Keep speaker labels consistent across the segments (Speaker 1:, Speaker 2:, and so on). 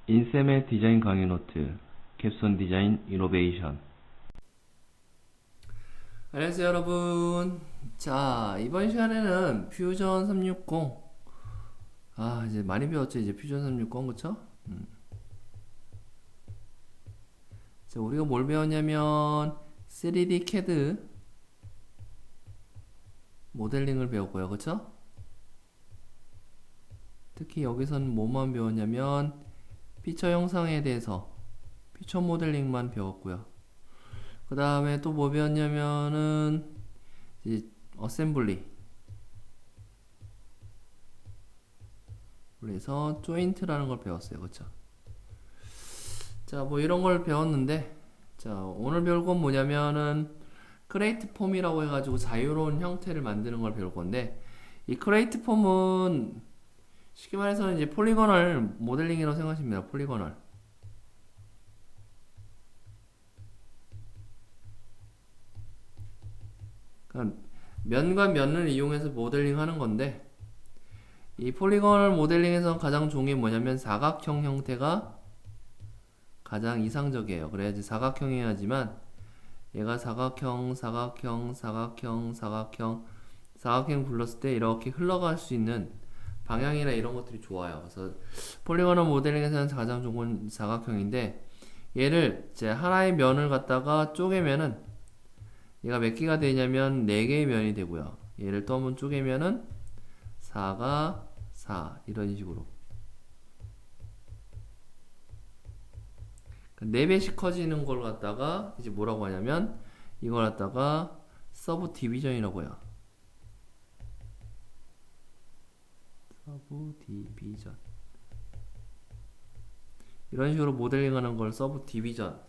Speaker 1: 인셈의 디자인 강의 노트, 캡손 디자인 이노베이션.
Speaker 2: 안녕하세요 여러분. 자, 이번 시간에는 퓨전 360, 이제 많이 배웠죠. 이제 퓨전 360, 그쵸? 자, 우리가 뭘 배웠냐면 3D CAD 모델링을 배웠고요, 그쵸? 특히 여기서는 뭐만 배웠냐면 피처 형상에 대해서 피처 모델링만 배웠고요. 그 다음에 또 뭐 배웠냐면은 이제 어셈블리, 그래서 조인트라는 걸 배웠어요, 그쵸? 자, 뭐 이런 걸 배웠는데, 자, 오늘 배울 건 뭐냐면은 크레이트 폼이라고 해가지고 자유로운 형태를 만드는 걸 배울 건데, 이 크레이트 폼은 쉽게 말해서 이제 폴리거널 모델링이라고 생각하시면 됩니다. 폴리거널. 그러니까 면과 면을 이용해서 모델링 하는 건데, 이 폴리거널 모델링에서 가장 좋은 게 뭐냐면 사각형 형태가 가장 이상적이에요. 그래야지 사각형이어야지만 얘가 사각형, 사각형, 사각형, 사각형, 사각형 불렀을 때 이렇게 흘러갈 수 있는 방향이나 이런 것들이 좋아요. 그래서 폴리거널 모델링에서는 가장 좋은 건 사각형인데, 얘를 이제 하나의 면을 갖다가 쪼개면은 얘가 몇 개가 되냐면 4개의 면이 되고요. 얘를 또 한번 쪼개면은 4가 4, 이런 식으로 4배씩 커지는 걸 갖다가 이제 뭐라고 하냐면 이걸 갖다가 서브 디비전이라고 해요. 서브 디비전, 이런 식으로 모델링 하는 걸 서브 디비전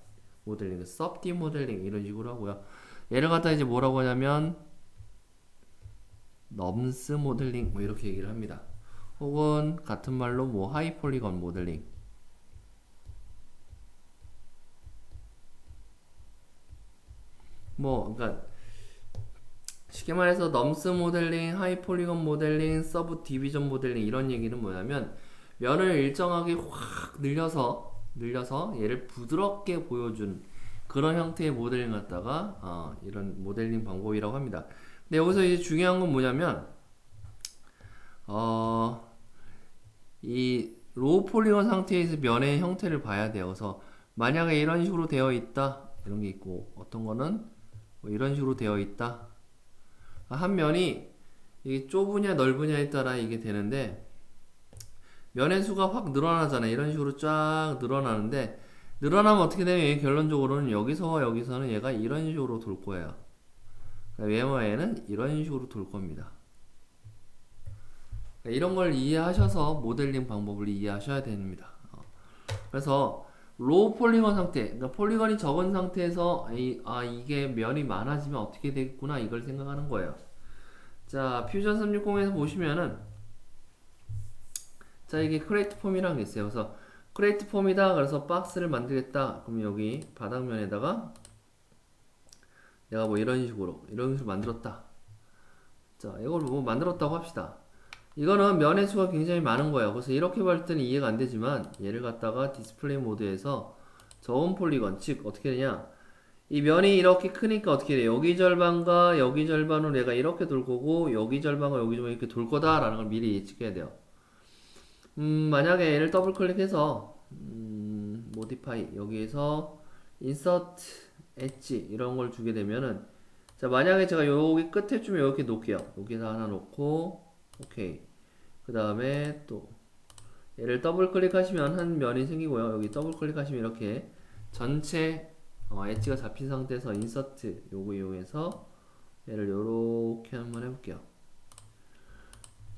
Speaker 2: 모델링, 섭디 모델링 이런 식으로 하고요. 얘를 갖다 이제 뭐라고 하냐면 넘스 모델링 뭐 이렇게 얘기를 합니다. 혹은 같은 말로 뭐 하이 폴리건 모델링. 뭐 그러니까 쉽게 말해서 넘스 모델링, 하이 폴리건 모델링, 서브 디비전 모델링, 이런 얘기는 뭐냐면 면을 일정하게 확 늘려서 얘를 부드럽게 보여준 그런 형태의 모델링 갖다가 이런 모델링 방법이라고 합니다. 근데 여기서 이제 중요한 건 뭐냐면 이 로우 폴리건 상태에서 면의 형태를 봐야 돼요. 그래서 만약에 이런 식으로 되어 있다, 이런 게 있고, 어떤 거는 뭐 이런 식으로 되어 있다. 한 면이 이게 좁으냐 넓으냐에 따라 이게 되는데, 면의 수가 확 늘어나잖아요. 이런 식으로 쫙 늘어나는데, 늘어나면 어떻게 되면 얘 결론적으로는 여기서와 여기서는 얘가 이런 식으로 돌 거예요. 외모에는 이런 식으로 돌 겁니다. 이런 걸 이해하셔서 모델링 방법을 이해하셔야 됩니다. 그래서 로우 폴리건 상태, 그러니까 폴리건이 적은 상태에서 이게 면이 많아지면 어떻게 되겠구나, 이걸 생각하는 거예요. 자, 퓨전 360에서 보시면은, 자, 이게 크레이트 폼이라는 게 있어요. 그래서 크레이트 폼이다, 그래서 박스를 만들겠다. 그럼 여기 바닥면에다가 내가 뭐 이런 식으로 만들었다. 자, 이걸 뭐 만들었다고 합시다. 이거는 면의 수가 굉장히 많은 거예요. 그래서 이렇게 볼 때는 이해가 안 되지만, 얘를 갖다가 디스플레이 모드에서 저온 폴리건, 즉 어떻게 되냐, 이 면이 이렇게 크니까 어떻게 돼, 여기 절반과 여기 절반으로 내가 이렇게 돌 거고, 여기 절반과 여기 절반 이렇게 돌 거다라는 걸 미리 예측해야 돼요. 만약에 얘를 더블 클릭해서 모디파이, 여기에서 인서트 엣지 이런 걸 주게 되면은, 자, 만약에 제가 여기 끝에쯤에 이렇게 놓을게요. 여기다 하나 놓고, 오케이. 그 다음에 또 얘를 더블 클릭하시면 한 면이 생기고요. 여기 더블 클릭하시면 이렇게 전체 엣지가 잡힌 상태에서 인서트 요거 이용해서 얘를 요렇게 한번 해볼게요.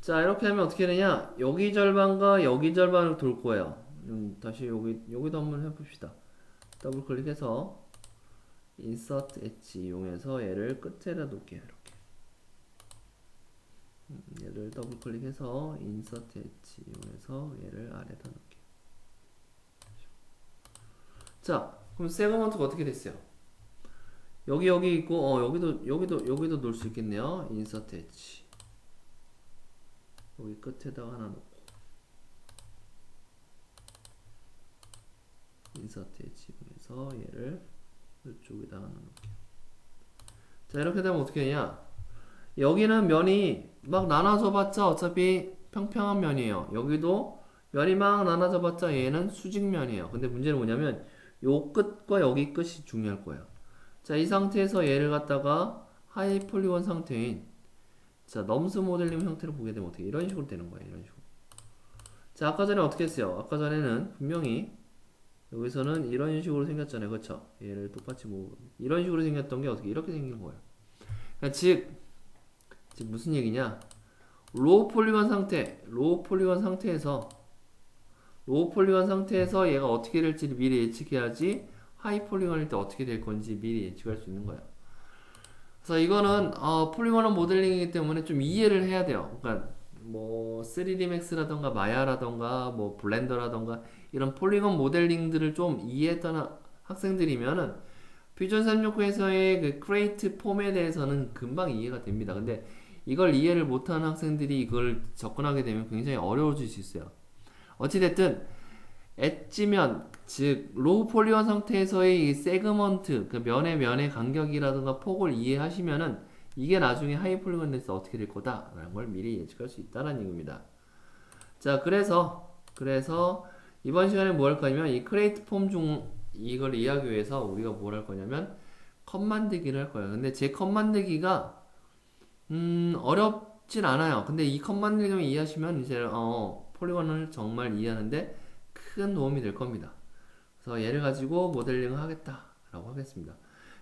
Speaker 2: 자, 이렇게 하면 어떻게 되냐, 여기 절반과 여기 절반을 돌 거예요. 다시 여기도 한번 해봅시다. 더블 클릭해서 인서트 엣지 이용해서 얘를 끝에다 놓을게요. 이렇게 얘를 더블 클릭해서 인서트 엣지 이용해서 얘를 아래다 놓을게요. 자, 그럼 세그먼트가 어떻게 됐어요? 여기 있고, 여기도 놓을 수 있겠네요. 인서트 엣지 여기 끝에다가 하나 놓고, 인서트 엣지에서 얘를 이쪽에다 넣을게요. 자, 이렇게 되면 어떻게 되냐? 여기는 면이 막 나눠져 봤자 어차피 평평한 면이에요. 여기도 면이 막 나눠져 봤자 얘는 수직면이에요. 근데 문제는 뭐냐면 요 끝과 여기 끝이 중요할 거예요. 자, 이 상태에서 얘를 갖다가 하이 폴리곤 상태인 자, 넘스 모델링 형태로 보게 되면 어떻게 이런 식으로 되는 거예요. 이런 식으로. 자, 아까 전에 어떻게 했어요? 아까 전에는 분명히 여기서는 이런 식으로 생겼잖아요. 그쵸? 얘를 똑같이 뭐 이런 식으로 생겼던 게 어떻게 이렇게 생긴 거예요. 그러니까 즉 무슨 얘기냐? 로우 폴리곤 상태에서 얘가 어떻게 될지를 미리 예측해야지 하이 폴리곤일 때 어떻게 될 건지 미리 예측할 수 있는 거예요. 그래서 이거는 폴리곤 모델링이기 때문에 좀 이해를 해야 돼요. 그러니까 뭐 3D Max라던가 마야라던가 뭐 블렌더라던가 이런 폴리곤 모델링들을 좀 이해했던 학생들이면은 퓨전 369에서의 그 크레이트 폼에 대해서는 금방 이해가 됩니다. 근데 이걸 이해를 못하는 학생들이 이걸 접근하게 되면 굉장히 어려워질 수 있어요. 어찌됐든 엣지면 즉 로우 폴리곤 상태에서의 이 세그먼트 그 면의 간격이라든가 폭을 이해하시면은 이게 나중에 하이 폴리곤에서 어떻게 될 거다라는 걸 미리 예측할 수 있다는 얘기입니다. 자, 그래서 이번 시간에 뭐 할 거냐면 이 크레이트 폼 중 이걸 이해하기 위해서 우리가 뭘 할 거냐면 컷 만들기를 할 거예요. 근데 제 컷 만들기가 어렵진 않아요. 근데 이 컷 만들기만 이해하시면 이제 폴리곤을 정말 이해하는데 큰 도움이 될 겁니다. 그래서 얘를 가지고 모델링을 하겠다라고 하겠습니다.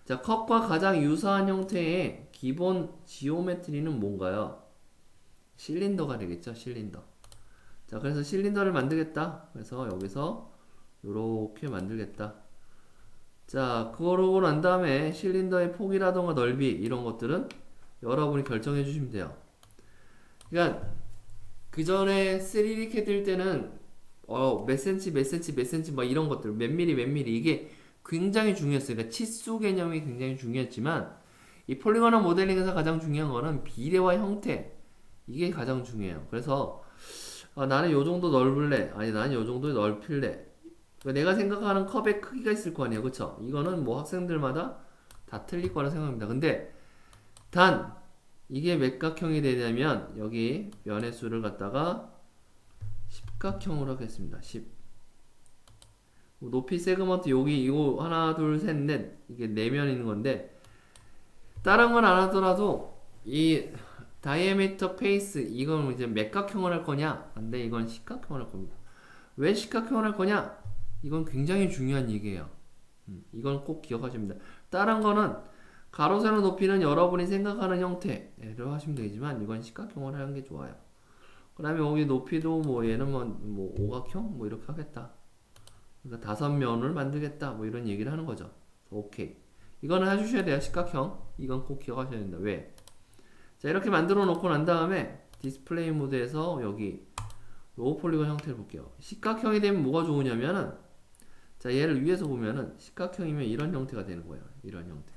Speaker 2: 자, 컵과 가장 유사한 형태의 기본 지오메트리는 뭔가요? 실린더가 되겠죠, 실린더. 자, 그래서 실린더를 만들겠다. 그래서 여기서 요렇게 만들겠다. 자, 그러고 난 다음에 실린더의 폭이라던가 넓이 이런 것들은 여러분이 결정해 주시면 돼요. 그러니까 그 전에 3D CAD 뜰 때는 몇 센치 막 이런 것들 몇 미리 이게 굉장히 중요했어요. 그러니까 치수 개념이 굉장히 중요했지만 이 폴리곤 모델링에서 가장 중요한 거는 비례와 형태 이게 가장 중요해요. 그래서 나는 요 정도 넓을래, 아니 나는 요 정도 넓힐래. 그러니까 내가 생각하는 컵의 크기가 있을 거 아니에요, 그쵸? 이거는 뭐 학생들마다 다 틀릴 거라 생각합니다. 근데 단 이게 몇각형이 되냐면 여기 면의 수를 갖다가 십각형으로 하겠습니다. 10. 높이 세그먼트 여기 이거 하나 둘 셋 넷 이게 4면 있는 건데 다른 건 안 하더라도 이 다이아미터 페이스 이건 이제 몇각형을 할 거냐? 근데 이건 십각형을 할 겁니다. 왜 십각형을 할 거냐? 이건 굉장히 중요한 얘기예요. 이건 꼭 기억하십니다. 다른 거는 가로 세로 높이는 여러분이 생각하는 형태로 하시면 되지만 이건 십각형을 하는 게 좋아요. 그 다음에 여기 높이도 뭐 얘는 뭐 오각형 뭐 이렇게 하겠다. 그러니까 5면을 만들겠다 뭐 이런 얘기를 하는 거죠. 오케이. 이거는 해주셔야 돼요. 십각형. 이건 꼭 기억하셔야 된다. 왜? 자, 이렇게 만들어 놓고 난 다음에 디스플레이 모드에서 여기 로우 폴리곤 형태를 볼게요. 십각형이 되면 뭐가 좋으냐면은 자, 얘를 위에서 보면은 십각형이면 이런 형태가 되는 거예요. 이런 형태.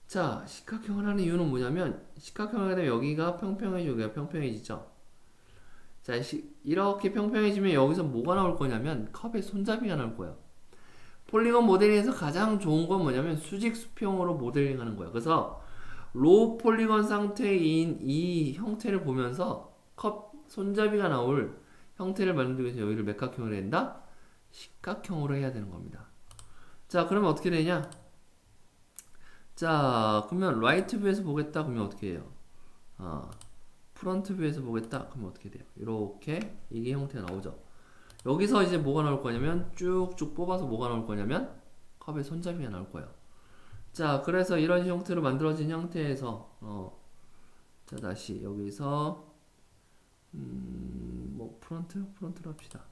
Speaker 2: 자, 십각형을 하는 이유는 뭐냐면 십각형을 하게 되면 여기가 평평해지고 여기가 평평해지죠. 자, 이렇게 평평해지면 여기서 뭐가 나올 거냐면 컵의 손잡이가 나올 거예요. 폴리곤 모델링에서 가장 좋은 건 뭐냐면 수직 수평으로 모델링 하는 거예요. 그래서 로우 폴리곤 상태인 이 형태를 보면서 컵 손잡이가 나올 형태를 만들기 위해서 여기를 몇 각형으로 해야 된다? 십각형으로 해야 되는 겁니다. 자, 그러면 어떻게 되냐? 자, 그러면 라이트 뷰에서 보겠다. 그러면 어떻게 해요? 프론트 뷰에서 보겠다. 그러면 어떻게 돼요? 이렇게 이게 형태가 나오죠. 여기서 이제 뭐가 나올 거냐면 쭉쭉 뽑아서 뭐가 나올 거냐면 컵의 손잡이가 나올 거예요. 자, 그래서 이런 형태로 만들어진 형태에서 자, 다시 여기서 뭐 프론트로 합시다.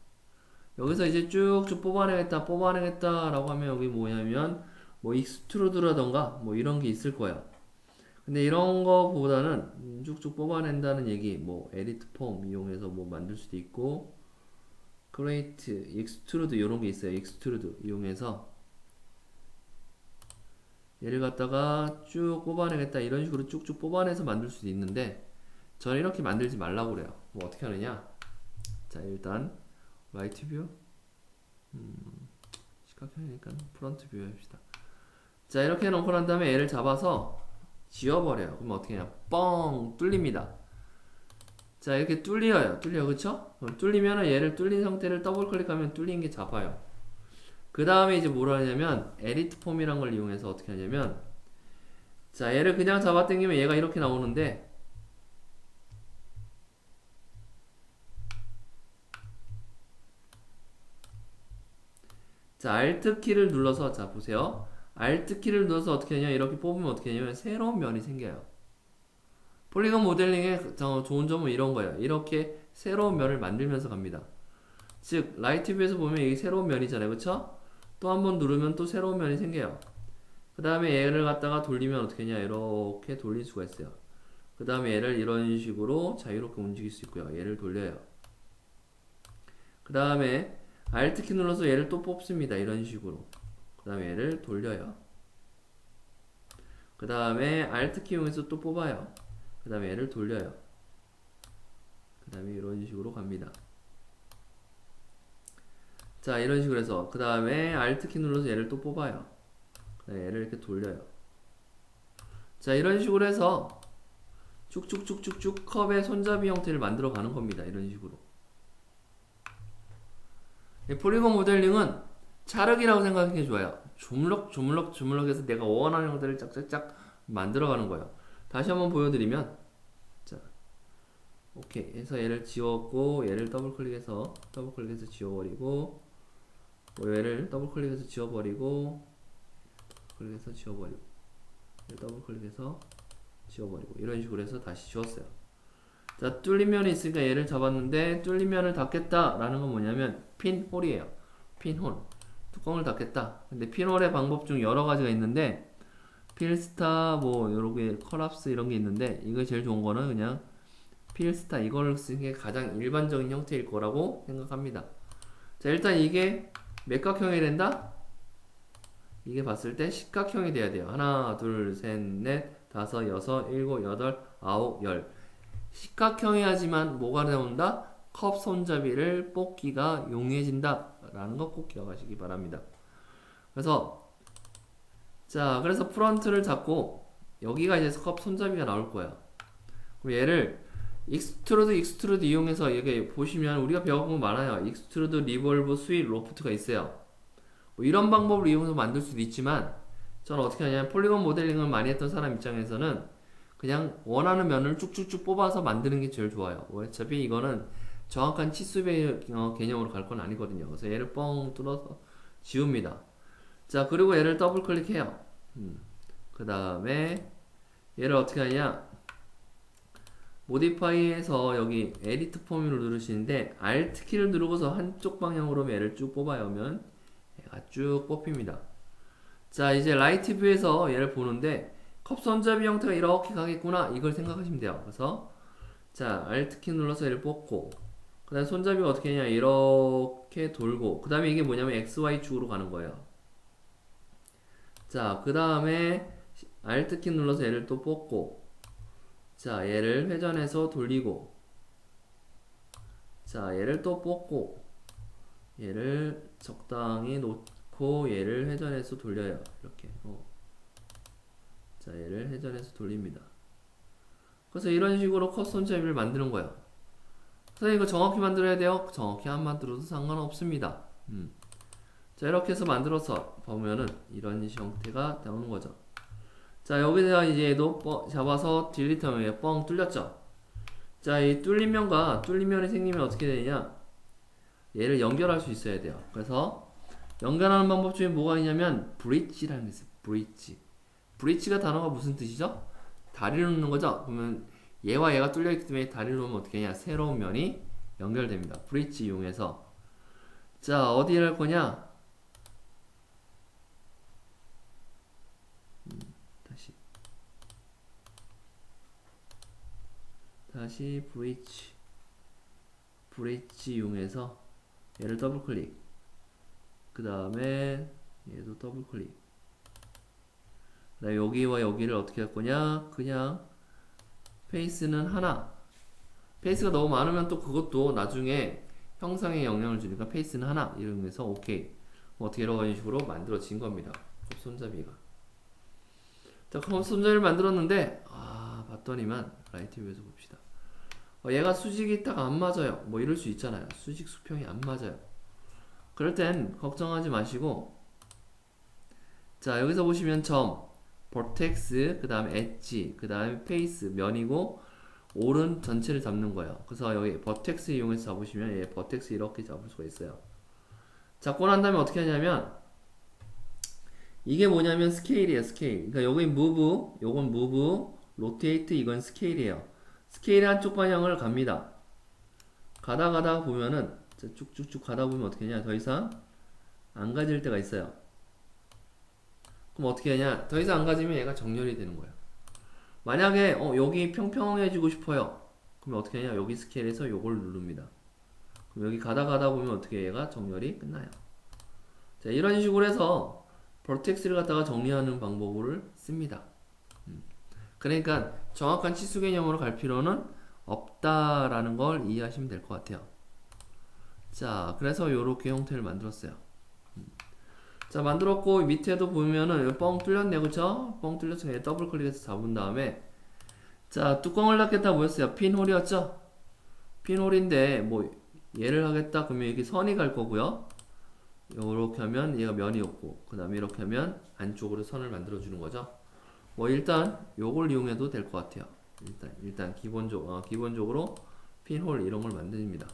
Speaker 2: 여기서 이제 쭉쭉 뽑아내겠다라고 하면 여기 뭐냐면 뭐 익스트루드라던가 뭐 이런 게 있을 거예요. 근데 이런 거보다는 쭉쭉 뽑아낸다는 얘기, 뭐 에디트 폼 이용해서 뭐 만들 수도 있고, 크레이트, 익스트루드 이런 게 있어요. 익스트루드 이용해서 얘를 갖다가 쭉 뽑아내겠다 이런 식으로 쭉쭉 뽑아내서 만들 수도 있는데 저는 이렇게 만들지 말라고 그래요. 뭐 어떻게 하느냐? 자, 일단 라이트 뷰, 직각형이니까 프론트 뷰 합시다. 자, 이렇게 해놓고 난 다음에 얘를 잡아서 지워버려요. 그럼 어떻게 하냐? 뻥 뚫립니다. 자, 이렇게 뚫려요. 그쵸? 그럼 뚫리면은 얘를 뚫린 상태를 더블 클릭하면 뚫린 게 잡아요. 그 다음에 이제 뭐라 하냐면 에디트 폼이란 걸 이용해서 어떻게 하냐면, 자, 얘를 그냥 잡아 당기면 얘가 이렇게 나오는데, 자, Alt 키를 눌러서, 자, 보세요. Alt 키를 눌러서 어떻게 하냐, 이렇게 뽑으면 어떻게 하냐면 새로운 면이 생겨요. 폴리곤 모델링의 좋은 점은 이런 거예요. 이렇게 새로운 면을 만들면서 갑니다. 즉, 라이트 뷰에서 보면 이게 새로운 면이잖아요. 그쵸? 또 한 번 누르면 또 새로운 면이 생겨요. 그 다음에 얘를 갖다가 돌리면 어떻게 하냐, 이렇게 돌릴 수가 있어요. 그 다음에 얘를 이런 식으로 자유롭게 움직일 수 있고요. 얘를 돌려요. 그 다음에 Alt 키 눌러서 얘를 또 뽑습니다. 이런 식으로. 그 다음에 얘를 돌려요. 그 다음에 Alt 키 이용해서 또 뽑아요. 그 다음에 얘를 돌려요. 그 다음에 이런 식으로 갑니다. 자, 이런 식으로 해서 그 다음에 Alt 키 눌러서 얘를 또 뽑아요. 그 다음에 얘를 이렇게 돌려요. 자, 이런 식으로 해서 쭉쭉쭉쭉쭉 컵의 손잡이 형태를 만들어 가는 겁니다. 이런 식으로. 이 폴리곤 모델링은 자르기라고 생각하는 게 좋아요. 주물럭해서 내가 원하는 형태를 짝짝짝 만들어 가는 거예요. 다시 한번 보여드리면, 자, 오케이 해서 얘를 지웠고, 얘를 더블 클릭해서 지워버리고, 얘를 더블 클릭해서 지워버리고, 클릭해서 지워버리고, 더블 클릭해서 지워버리고, 이런 식으로 해서 다시 지웠어요. 자, 뚫린 면이 있으니까 얘를 잡았는데, 뚫린 면을 닫겠다 라는 건 뭐냐면 핀홀이에요. 핀홀, 뚜껑을 닫겠다. 근데 핀홀의 방법 중 여러 가지가 있는데, 필스타 뭐 요렇게 컬apse 이런 게 있는데, 이거 제일 좋은 거는 그냥 필스타 이걸 쓰는 게 가장 일반적인 형태일 거라고 생각합니다. 자, 일단 이게 몇각형이 된다? 이게 봤을 때 십각형이 돼야 돼요. 하나, 둘, 셋, 넷, 다섯, 여섯, 일곱, 여덟, 아홉, 열. 십각형이야지만 뭐가 나온다? 컵 손잡이를 뽑기가 용이해진다 라는 거 꼭 기억하시기 바랍니다. 그래서 그래서 프론트를 잡고 여기가 이제 컵 손잡이가 나올 거예요. 그럼 얘를 익스트루드 이용해서 여기 보시면 우리가 배워본 거 많아요. 익스트루드, 리볼브, 스윗, 로프트가 있어요. 뭐 이런 방법을 이용해서 만들 수도 있지만, 저는 어떻게 하냐면 폴리곤 모델링을 많이 했던 사람 입장에서는 그냥 원하는 면을 쭉쭉쭉 뽑아서 만드는 게 제일 좋아요. 어차피 이거는 정확한 치수배 개념으로 갈 건 아니거든요. 그래서 얘를 뻥 뚫어서 지웁니다. 자, 그리고 얘를 더블 클릭해요. 그 다음에 얘를 어떻게 하냐, 모디파이에서 여기 에디트 폼을 누르시는데 Alt 키를 누르고서 한쪽 방향으로 얘를 쭉 뽑아오면 얘가 쭉 뽑힙니다. 자, 이제 라이트 뷰에서 얘를 보는데 컵 손잡이 형태가 이렇게 가겠구나, 이걸 생각하시면 돼요. 그래서 자, Alt 키 눌러서 얘를 뽑고, 그 다음에 손잡이가 어떻게 하냐, 이렇게 돌고, 그 다음에 이게 뭐냐면 XY 축으로 가는 거예요. 자, 그 다음에 Alt 키 눌러서 얘를 또 뽑고, 자, 얘를 회전해서 돌리고, 자, 얘를 또 뽑고, 얘를 적당히 놓고 얘를 회전해서 돌려요. 이렇게. 자, 얘를 회전해서 돌립니다. 그래서 이런 식으로 컷 손잡이를 만드는 거예요. 선생님 이거 정확히 만들어야 돼요? 정확히 안 만들어도 상관없습니다. 자, 이렇게 해서 만들어서 보면은 이런 형태가 나오는 거죠. 자, 여기서 이제 얘도 잡아서 딜리트하면 뻥 뚫렸죠. 자, 이 뚫린 면이 생기면 어떻게 되냐, 얘를 연결할 수 있어야 돼요. 그래서 연결하는 방법 중에 뭐가 있냐면 브릿지라는 게 있어요. 브릿지가 단어가 무슨 뜻이죠? 다리를 놓는 거죠. 그러면 얘와 얘가 뚫려 있기 때문에 다리를 놓으면 어떻게 하냐, 새로운 면이 연결됩니다. 브릿지 이용해서. 자, 어디에 할 거냐, 다시 브릿지 이용해서 얘를 더블 클릭, 그 다음에 얘도 더블 클릭, 그 다음에 여기와 여기를 어떻게 할 거냐, 그냥 페이스는 하나. 페이스가 너무 많으면 또 그것도 나중에 형상에 영향을 주니까 페이스는 하나 이러면서 오케이. 어떻게 이런 식으로 만들어진 겁니다. 손잡이가. 자, 그럼 손잡이를 만들었는데 봤더니만 라이트 뷰에서 봅시다. 얘가 수직이 딱 안 맞아요. 뭐 이럴 수 있잖아요. 수직 수평이 안 맞아요. 그럴 땐 걱정하지 마시고, 자, 여기서 보시면 점, 버텍스, 그 다음에 엣지, 그 다음에 페이스, 면이고 오른 전체를 잡는 거예요. 그래서 여기 버텍스 이용해서 잡으시면 얘 버텍스 이렇게 잡을 수가 있어요. 잡고 난 다음에 어떻게 하냐면, 이게 뭐냐면 스케일이에요. 스케일. 그러니까 여기 무브, 요건 무브, 로테이트, 이건 스케일이에요. 스케일 한쪽 방향을 갑니다. 가다 보면은 쭉쭉쭉 가다 보면 어떻게 하냐, 더 이상 안 가질 때가 있어요. 그럼 어떻게 하냐, 더 이상 안 가지면 얘가 정렬이 되는 거예요. 만약에 여기 평평해지고 싶어요. 그러면 어떻게 하냐, 여기 스케일에서 요걸 누릅니다. 그럼 여기 가다 보면 어떻게 얘가 정렬이 끝나요. 자, 이런 식으로 해서 버텍스를 갖다가 정리하는 방법을 씁니다. 그러니까 정확한 치수 개념으로 갈 필요는 없다라는 걸 이해하시면 될 것 같아요. 자, 그래서 이렇게 형태를 만들었어요. 자, 만들었고 밑에도 보면은 여기 뻥 뚫렸네, 그쵸? 뻥 뚫려서 얘 더블 클릭해서 잡은 다음에, 자, 뚜껑을 닫겠다 뭐였어요? 핀홀이었죠? 핀홀인데 뭐 얘를 하겠다 그러면 여기 선이 갈 거고요. 요렇게 하면 얘가 면이었고, 그 다음에 이렇게 하면 안쪽으로 선을 만들어 주는 거죠. 뭐 일단 요걸 이용해도 될 것 같아요. 일단 기본적으로 핀홀 이런 걸 만듭니다.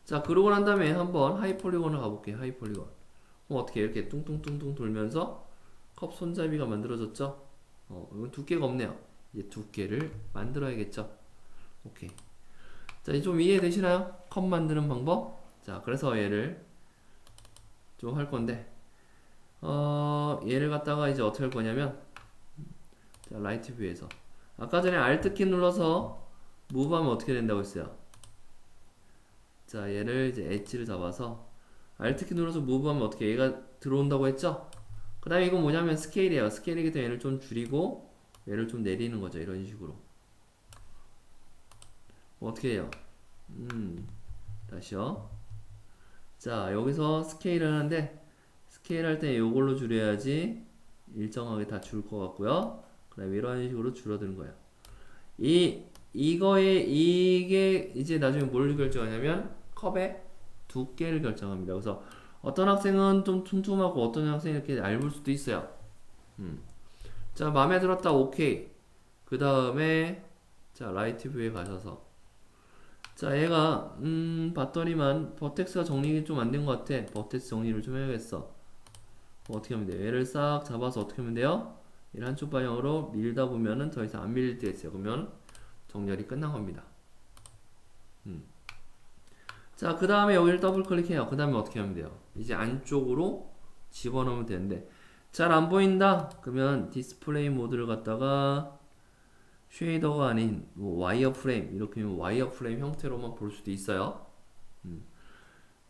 Speaker 2: 자, 그러고 난 다음에 한번 하이폴리곤을 가볼게요. 하이폴리곤. 그럼 어떻게 이렇게 뚱뚱뚱뚱 돌면서 컵 손잡이가 만들어졌죠? 이건 두께가 없네요. 이제 두께를 만들어야겠죠? 오케이. 자, 이제 좀 이해되시나요? 컵 만드는 방법? 자, 그래서 얘를 좀 할 건데, 얘를 갖다가 이제 어떻게 할 거냐면, 자, 라이트 뷰에서 아까 전에 Alt키 눌러서 무브 하면 어떻게 된다고 했어요? 자, 얘를 이제 엣지를 잡아서 Alt키 눌러서 무브 하면 어떻게 얘가 들어온다고 했죠? 그 다음에 이건 뭐냐면 스케일이에요. 스케일이기 때문에 얘를 좀 줄이고 얘를 좀 내리는 거죠. 이런 식으로. 어떻게 해요? 다시요. 자, 여기서 스케일을 하는데, 스케일 할 때 이걸로 줄여야지 일정하게 다 줄 것 같고요. 그 다음에 이런 식으로 줄어드는 거예요. 이게 이제 나중에 뭘 결정하냐면 컵의 두께를 결정합니다. 그래서 어떤 학생은 좀 퉁퉁하고 어떤 학생은 이렇게 얇을 수도 있어요. 자, 마음에 들었다. 오케이. 그 다음에 자, 라이트 뷰에 가셔서, 자, 얘가 봤더니만 버텍스가 정리가 좀 안 된 것 같아. 버텍스 정리를 좀 해야겠어. 어떻게 하면 돼요? 얘를 싹 잡아서 어떻게 하면 돼요? 얘를 한쪽 방향으로 밀다 보면은 더 이상 안 밀릴 때가 있어요. 그러면 정렬이 끝난 겁니다. 자, 그 다음에 여기를 더블 클릭해요. 그 다음에 어떻게 하면 돼요? 이제 안쪽으로 집어넣으면 되는데, 잘 안 보인다? 그러면 디스플레이 모드를 갖다가 쉐이더가 아닌 뭐 와이어 프레임, 이렇게 와이어 프레임 형태로만 볼 수도 있어요.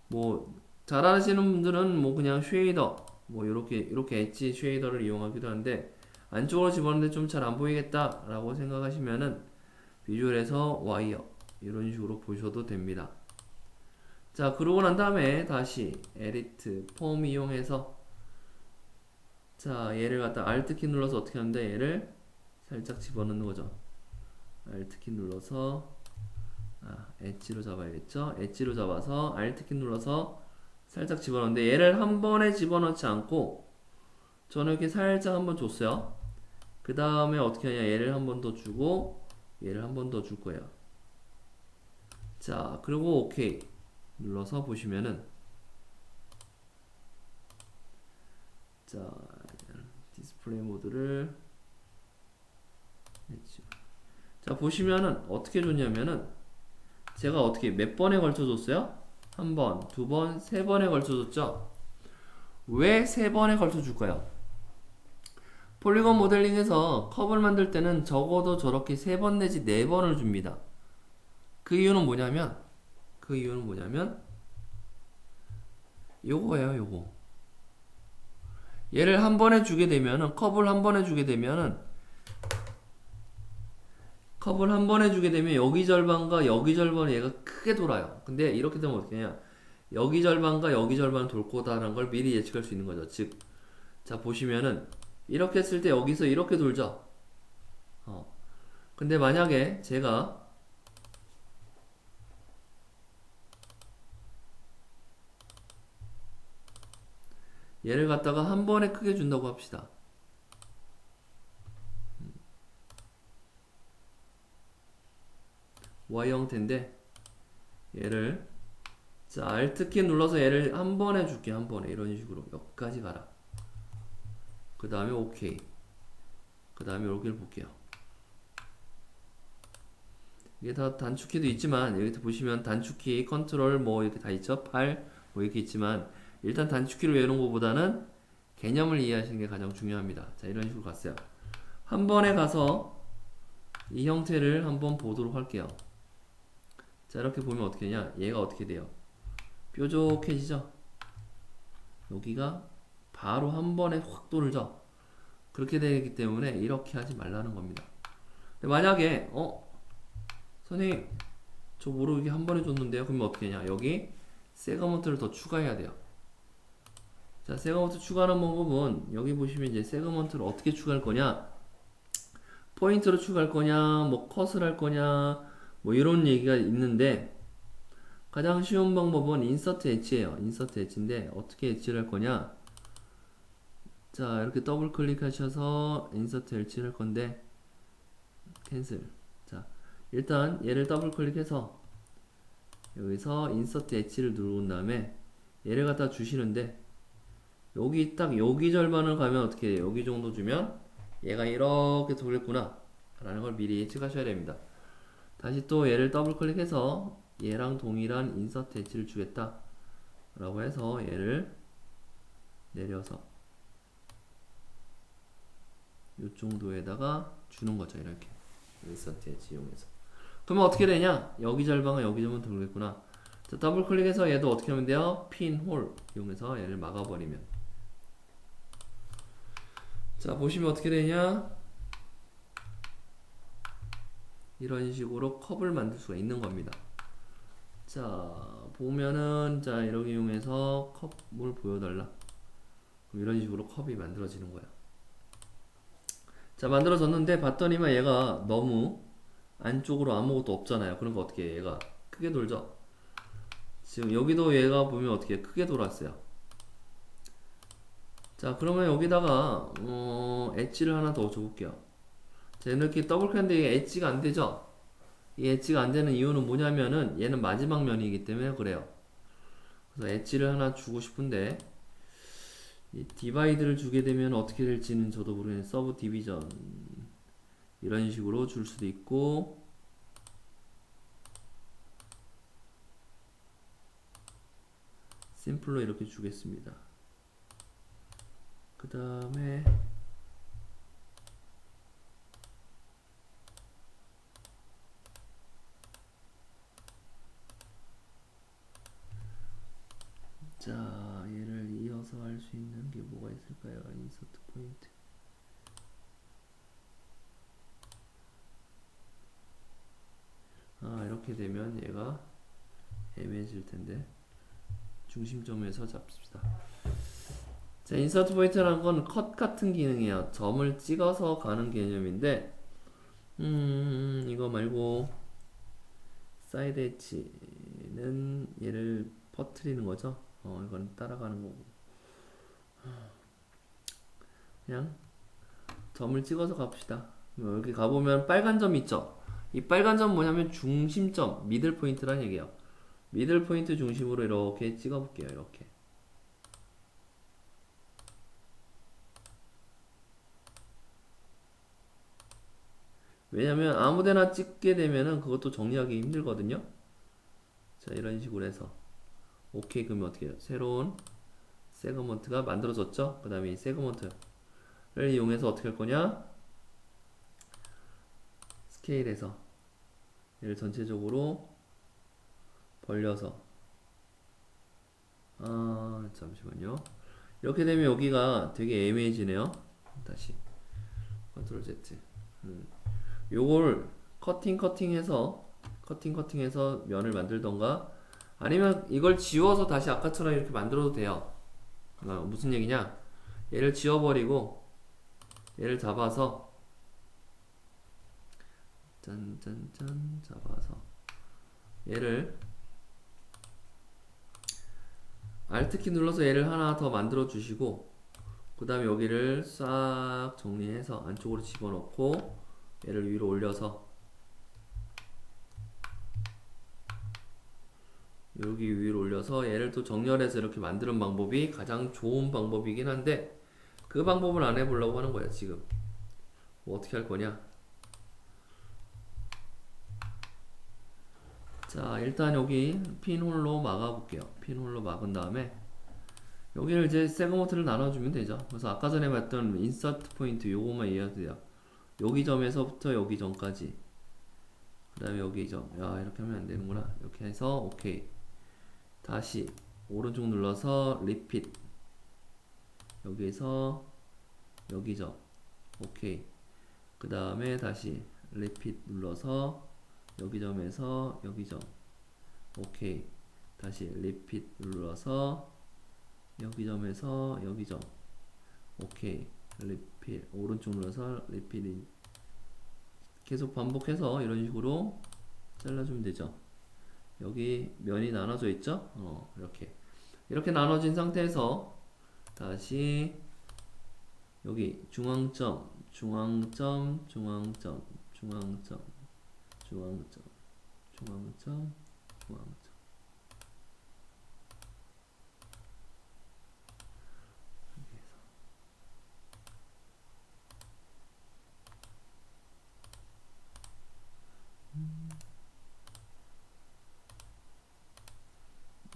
Speaker 2: 뭐 잘 아시는 분들은 뭐 그냥 쉐이더, 뭐 이렇게 엣지 쉐이더를 이용하기도 하는데, 안쪽으로 집어넣는데 좀 잘 안 보이겠다 라고 생각하시면은 비주얼에서 와이어 이런 식으로 보셔도 됩니다. 자, 그러고 난 다음에 다시 에디트 폼 이용해서, 자, 얘를 갖다 Alt키 눌러서 어떻게 하는데, 얘를 살짝 집어넣는 거죠. Alt키 눌러서 엣지로 잡아야겠죠. 엣지로 잡아서 Alt키 눌러서 살짝 집어넣는데, 얘를 한 번에 집어넣지 않고 저는 이렇게 살짝 한 번 줬어요. 그 다음에 어떻게 하냐, 얘를 한 번 더 주고 얘를 한 번 더 줄 거예요. 자, 그리고 오케이 눌러서 보시면은, 자, 디스플레이 모드를 했죠. 자, 보시면은 어떻게 줬냐면은, 제가 어떻게 몇 번에 걸쳐 줬어요? 한 번, 두 번, 세 번에 걸쳐 줬죠? 왜 세 번에 걸쳐 줄까요? 폴리곤 모델링에서 컵을 만들 때는 적어도 저렇게 세 번 내지 네 번을 줍니다. 그 이유는 뭐냐면 요거예요. 요거. 얘를 한 번에 주게 되면은, 컵을 한 번에 주게 되면 여기 절반과 여기 절반이 얘가 크게 돌아요. 근데 이렇게 되면 어떻게 하냐, 여기 절반과 여기 절반은 돌 거다라는 걸 미리 예측할 수 있는 거죠. 즉, 자 보시면은 이렇게 했을 때 여기서 이렇게 돌죠. 근데 만약에 제가 얘를 갖다가 한 번에 크게 준다고 합시다. Y 형태인데 얘를 자 Alt키 눌러서 얘를 한 번에 줄게. 한 번에 이런 식으로 여기까지 가라. 그 다음에 OK. 그 다음에 여기를 볼게요. 이게 다 단축키도 있지만 여기 보시면 단축키 컨트롤 뭐 이렇게 다 있죠. 8 뭐 이렇게 있지만 일단 단축키로 외우는 것보다는 개념을 이해하시는 게 가장 중요합니다. 자 이런 식으로 갔어요. 한 번에 가서 이 형태를 한번 보도록 할게요. 자 이렇게 보면 어떻게 되냐, 얘가 어떻게 돼요, 뾰족해지죠. 여기가 바로 한 번에 확 돌죠. 그렇게 되기 때문에 이렇게 하지 말라는 겁니다. 근데 만약에 선생님 저 모르게 한 번에 줬는데요, 그러면 어떻게 되냐, 여기 세그먼트를 더 추가해야 돼요. 자 세그먼트 추가하는 방법은 여기 보시면 이제 세그먼트를 어떻게 추가할 거냐, 포인트로 추가할 거냐, 뭐 컷을 할 거냐, 뭐 이런 얘기가 있는데 가장 쉬운 방법은 인서트 엣지예요. 인서트 엣지인데 어떻게 엣지를 할 거냐, 자 이렇게 더블 클릭하셔서 인서트 엣지를 할 건데 캔슬. 자 일단 얘를 더블 클릭해서 여기서 인서트 엣지를 누른 다음에 얘를 갖다 주시는데 여기 딱 여기 절반을 가면 어떻게 해요, 여기 정도 주면 얘가 이렇게 돌겠구나 라는 걸 미리 예측하셔야 됩니다. 다시 또 얘를 더블 클릭해서 얘랑 동일한 인서트 엣지를 주겠다 라고 해서 얘를 내려서 이 정도에다가 주는 거죠. 이렇게 인서트 엣지 이용해서. 그러면 어떻게 되냐, 여기 절반과 여기 절반 돌겠구나. 자, 더블 클릭해서 얘도 어떻게 하면 돼요, 핀 홀 이용해서 얘를 막아버리면, 자 보시면 어떻게 되냐, 이런 식으로 컵을 만들 수가 있는 겁니다. 자 보면은 자 이렇게 이용해서 컵을 보여달라, 그럼 이런 식으로 컵이 만들어지는 거야. 자 만들어졌는데 봤더니만 얘가 너무 안쪽으로 아무것도 없잖아요. 그런 거 어떻게 해, 얘가 크게 돌죠. 지금 여기도 얘가 보면 어떻게 크게 돌았어요. 자 그러면 여기다가 엣지를 하나 더 줘볼게요. 자 이렇게 더블 클릭했는데 이게 엣지가 안 되죠. 이 엣지가 안 되는 이유는 뭐냐면은 얘는 마지막 면이기 때문에 그래요. 그래서 엣지를 하나 주고 싶은데 이 디바이드를 주게 되면 어떻게 될지는 저도 모르겠는데 서브 디비전 이런 식으로 줄 수도 있고, 심플로 이렇게 주겠습니다. 그 다음에 자 얘를 이어서 할 수 있는 게 뭐가 있을까요? 인서트 포인트. 이렇게 되면 얘가 애매해질 텐데 중심점에서 잡습시다. 자 인서트 포인트라는 건 컷 같은 기능이에요. 점을 찍어서 가는 개념인데 이거 말고 사이드 엣지는 얘를 퍼트리는 거죠. 이건 따라가는 거고, 그냥 점을 찍어서 갑시다. 여기 가보면 빨간 점 있죠. 이 빨간 점 뭐냐면 중심점, 미들 포인트란 얘기예요. 미들 포인트 중심으로 이렇게 찍어 볼게요. 이렇게. 왜냐면 아무데나 찍게 되면은 그것도 정리하기 힘들거든요. 자 이런 식으로 해서 오케이. 그러면 어떻게 해요, 새로운 세그먼트가 만들어졌죠. 그 다음에 이 세그먼트를 이용해서 어떻게 할 거냐, 스케일에서 얘를 전체적으로 벌려서 잠시만요. 이렇게 되면 여기가 되게 애매해지네요. 다시 컨트롤 Z. 요걸 커팅해서 면을 만들던가 아니면 이걸 지워서 다시 아까처럼 이렇게 만들어도 돼요. 무슨 얘기냐? 얘를 지워버리고 얘를 잡아서 짠짠짠 잡아서 얘를 Alt키 눌러서 얘를 하나 더 만들어 주시고 그 다음에 여기를 싹 정리해서 안쪽으로 집어넣고 얘를 위로 올려서 여기 위로 올려서 얘를 또 정렬해서 이렇게 만드는 방법이 가장 좋은 방법이긴 한데 그 방법을 안 해보려고 하는 거야 지금. 뭐 어떻게 할 거냐? 자, 일단 여기 핀홀로 막아볼게요. 핀홀로 막은 다음에 여기를 이제 세그먼트를 나눠주면 되죠. 그래서 아까 전에 봤던 인서트 포인트 요거만 이해해도 돼요. 여기 점에서부터 여기 점까지. 그 다음에 여기 점. 야, 이렇게 하면 안 되는구나. 이렇게 해서 오케이. 다시 오른쪽 눌러서 리핏. 여기에서 여기 점. 오케이. 그 다음에 다시 리핏 눌러서 여기 점에서 여기 점. 오케이. 다시 리핏 눌러서 여기 점에서 여기 점. 오케이. 리핏 오른쪽 눌러서 리핏. 계속 반복해서 이런 식으로 잘라주면 되죠. 여기 면이 나눠져 있죠? 이렇게 나눠진 상태에서 다시 여기 중앙점, 중앙점, 중앙점, 중앙점, 중앙점, 중앙점, 중앙점.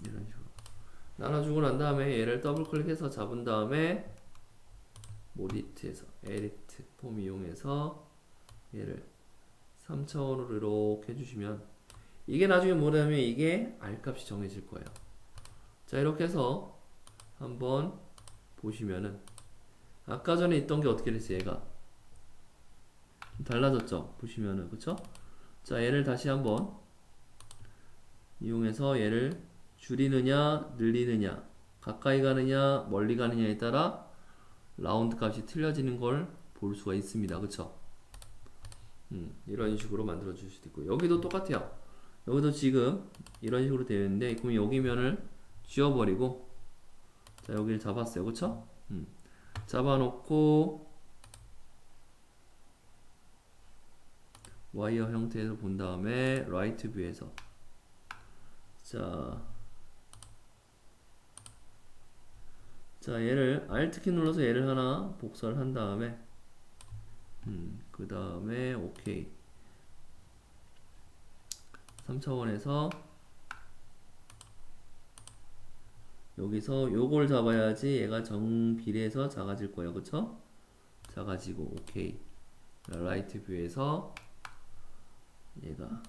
Speaker 2: 이런 식으로 나눠주고 난 다음에 얘를 더블 클릭해서 잡은 다음에 모디트에서 에디트 폼 이용해서 얘를 3차원으로 이렇게 해주시면 이게 나중에 뭐냐면 이게 R값이 정해질 거예요. 자, 이렇게 해서 한번 보시면은 아까 전에 있던 게 어떻게 됐어요? 얘가 좀 달라졌죠? 보시면은 그쵸? 자, 얘를 다시 한번 이용해서 얘를 줄이느냐 늘리느냐 가까이 가느냐 멀리 가느냐에 따라 라운드 값이 틀려지는 걸 볼 수가 있습니다. 그쵸? 이런 식으로 만들어 줄 수도 있고 여기도 똑같아요. 여기도 지금 이런 식으로 되어 있는데 그럼 여기 면을 지워버리고 자, 여기를 잡았어요. 그쵸? 잡아놓고 와이어 형태로 본 다음에 라이트 뷰에서 자, 얘를 Alt키 눌러서 얘를 하나 복사를 한 다음에 그 다음에 오케이 3차원에서 여기서 요걸 잡아야지 얘가 정비례해서 작아질 거예요. 그쵸? 작아지고 오케이 라이트 뷰에서 얘가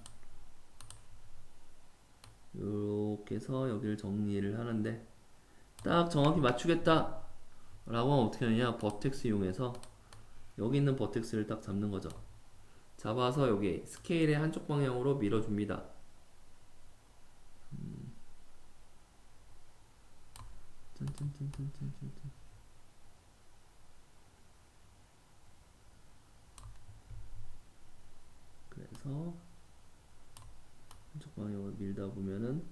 Speaker 2: 요렇게 해서 여기를 정리를 하는데 딱 정확히 맞추겠다 라고 하면 어떻게 하느냐 버텍스 이용해서 여기 있는 버텍스를 딱 잡는 거죠. 잡아서 여기 스케일의 한쪽 방향으로 밀어줍니다. 짠짠짠짠짠짠. 그래서 한쪽 방향으로 밀다 보면은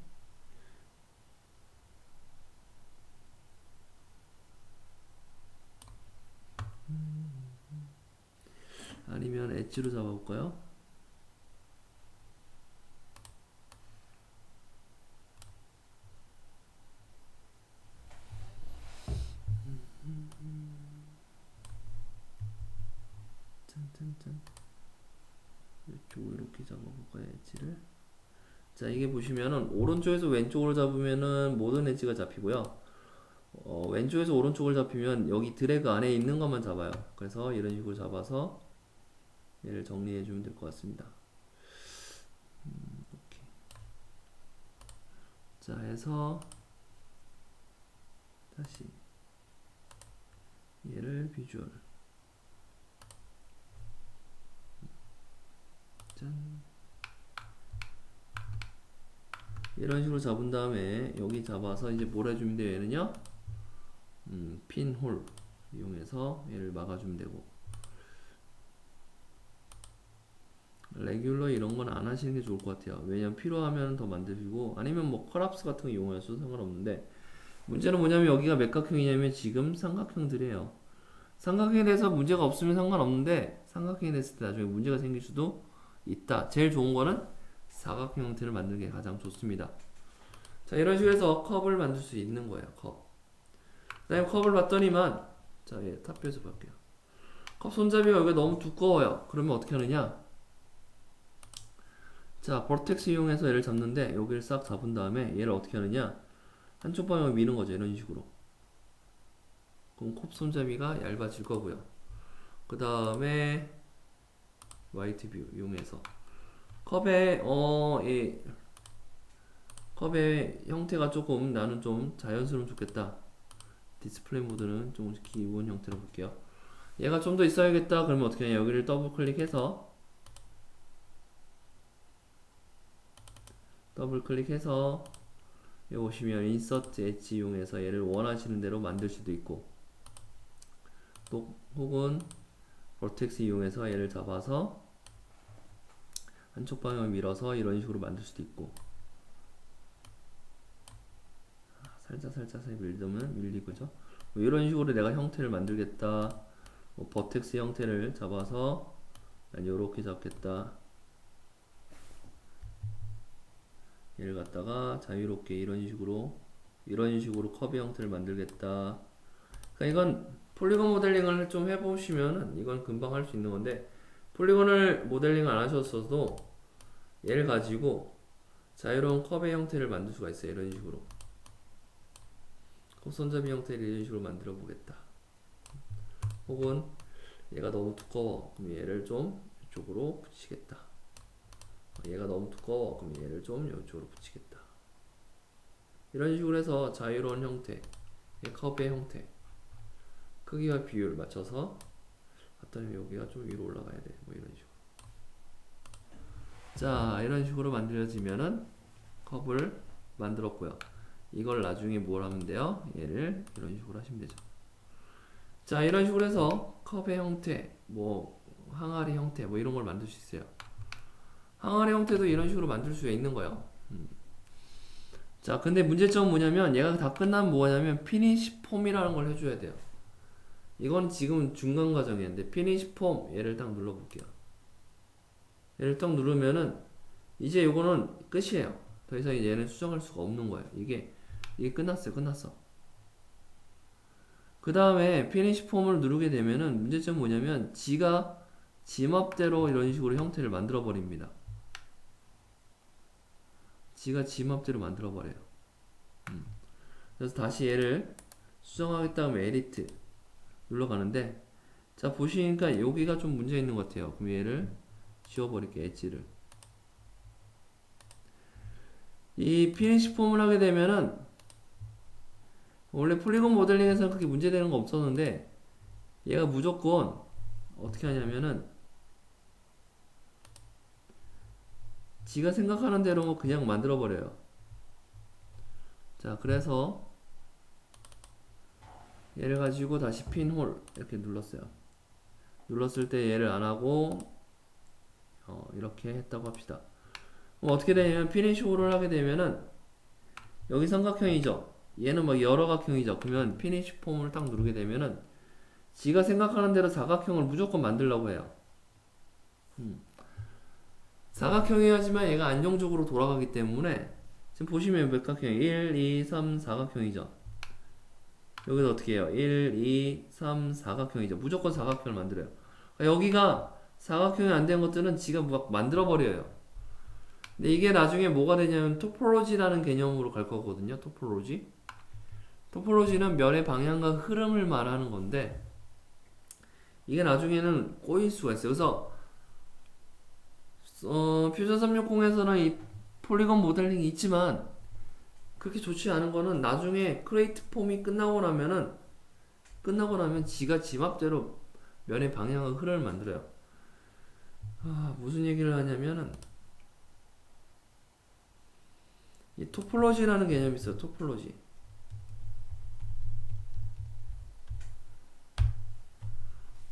Speaker 2: 아니면 엣지로 잡아볼까요? 짠짠짠 이쪽으로 이렇게 잡아볼까요? 엣지를. 자, 이게 보시면은 오른쪽에서 왼쪽으로 잡으면은 모든 엣지가 잡히고요. 왼쪽에서 오른쪽을 잡히면 여기 드래그 안에 있는 것만 잡아요. 그래서 이런 식으로 잡아서 얘를 정리해 주면 될 것 같습니다. 오케이. 자, 해서 다시 얘를 비주얼 짠 이런 식으로 잡은 다음에 여기 잡아서 이제 뭘 해주면 돼요? 얘는요, 핀홀 이용해서 얘를 막아주면 되고, 레귤러 이런 건 안 하시는 게 좋을 것 같아요. 왜냐면 필요하면 더 만드시고, 아니면 뭐 컬합스 같은 거 이용하셔도 상관없는데, 문제는 뭐냐면 여기가 몇각형이냐면 지금 삼각형들이에요. 삼각형에 대해서 문제가 없으면 상관없는데, 삼각형에 됐을 때 나중에 문제가 생길 수도 있다. 제일 좋은 거는 사각형 형태를 만드는 게 가장 좋습니다. 자, 이런 식으로 해서 컵을 만들 수 있는 거예요. 컵. 그 다음에 컵을 봤더니만, 자, 예, 탑뷰에서 볼게요. 컵 손잡이가 여기가 너무 두꺼워요. 그러면 어떻게 하느냐? 자, 버텍스 이용해서 얘를 잡는데 여기를 싹 잡은 다음에 얘를 어떻게 하느냐? 한쪽 방향을 미는 거죠. 이런 식으로. 그럼 컵 손잡이가 얇아질 거고요. 그 다음에 화이트 뷰 이용해서 컵의 이 컵의 형태가 조금 나는 좀 자연스러우면 좋겠다. 디스플레이 모드는 좀 기본 형태로 볼게요. 얘가 좀 더 있어야겠다. 그러면 어떻게 하냐? 여기를 더블 클릭해서 여기 보시면 인서트 엣지 이용해서 얘를 원하시는 대로 만들 수도 있고, 또 혹은 버텍스 이용해서 얘를 잡아서 한쪽 방향을 밀어서 이런 식으로 만들 수도 있고, 살짝 밀리면 밀리고죠. 뭐 이런 식으로 내가 형태를 만들겠다. 뭐 버텍스 형태를 잡아서 난 요렇게 잡겠다. 얘를 갖다가 자유롭게 이런 식으로 커브 형태를 만들겠다. 그러니까 이건 폴리곤 모델링을 좀 해보시면은 이건 금방 할 수 있는 건데, 폴리곤을 모델링 안 하셨어도 얘를 가지고 자유로운 컵의 형태를 만들 수가 있어요. 이런 식으로 컵 손잡이 형태를 이런 식으로 만들어 보겠다. 혹은 얘가 너무 두꺼워. 그럼 얘를 좀 이쪽으로 붙이겠다. 얘가 너무 두꺼워. 그럼 얘를 좀 이쪽으로 붙이겠다. 이런 식으로 해서 자유로운 형태, 컵의 형태, 크기와 비율을 맞춰서 갖다면 여기가 좀 위로 올라가야 돼. 뭐 이런 식으로. 자, 이런 식으로 만들어지면은 컵을 만들었고요. 이걸 나중에 뭘 하면 돼요? 얘를 이런 식으로 하시면 되죠. 자, 이런 식으로 해서 컵의 형태, 뭐 항아리 형태, 뭐 이런 걸 만들 수 있어요. 항아리 형태도 이런 식으로 만들 수가 있는 거예요. 자, 근데 문제점은 뭐냐면 얘가 다 끝나면 뭐냐면 피니시 폼이라는 걸 해줘야 돼요. 이건 지금 중간 과정이었는데 피니시 폼 얘를 딱 눌러볼게요. 얘를 딱 누르면은 이제 요거는 끝이에요. 더 이상 이제 얘는 수정할 수가 없는 거예요. 이게 끝났어. 그 다음에 피니시 폼을 누르게 되면은 문제점은 뭐냐면 지가 지 맘대로 이런 식으로 형태를 만들어 버립니다. 지가 지 맘대로 만들어 버려요. 그래서 다시 얘를 수정하겠다 하면 에디트 눌러가는데, 자 보시니까 여기가 좀 문제 있는 것 같아요. 그럼 얘를 지워버릴게요. 엣지를. 이 피니시 폼을 하게 되면은 원래 폴리곤 모델링에서는 그렇게 문제되는 거 없었는데 얘가 무조건 어떻게 하냐면은 지가 생각하는 대로 그냥 만들어 버려요. 자, 그래서 얘를 가지고 다시 핀홀 이렇게 눌렀어요. 눌렀을 때 얘를 안 하고 이렇게 했다고 합시다. 그럼 어떻게 되냐면 피니시 홀을 하게 되면은 여기 삼각형이죠. 얘는 막 여러 각형이죠. 그러면 피니시 폼을 딱 누르게 되면은 지가 생각하는 대로 사각형을 무조건 만들려고 해요. 사각형이지만 얘가 안정적으로 돌아가기 때문에 지금 보시면 몇 각형? 1, 2, 3, 4각형이죠. 여기서 어떻게 해요? 1, 2, 3, 4각형이죠. 무조건 사각형을 만들어요. 그러니까 여기가 사각형이 안 된 것들은 지가 막 만들어 버려요. 근데 이게 나중에 뭐가 되냐면 토폴로지라는 개념으로 갈 거거든요. 토폴로지는 면의 방향과 흐름을 말하는 건데 이게 나중에는 꼬일 수가 있어요. 그래서 퓨전 360에서는 이 폴리곤 모델링이 있지만 그렇게 좋지 않은 거는 나중에 크레이트 폼이 끝나고 나면 지가 지 맘대로 면의 방향과 흐름을 만들어요. 무슨 얘기를 하냐면은 이 토폴로지라는 개념이 있어요. 토폴로지.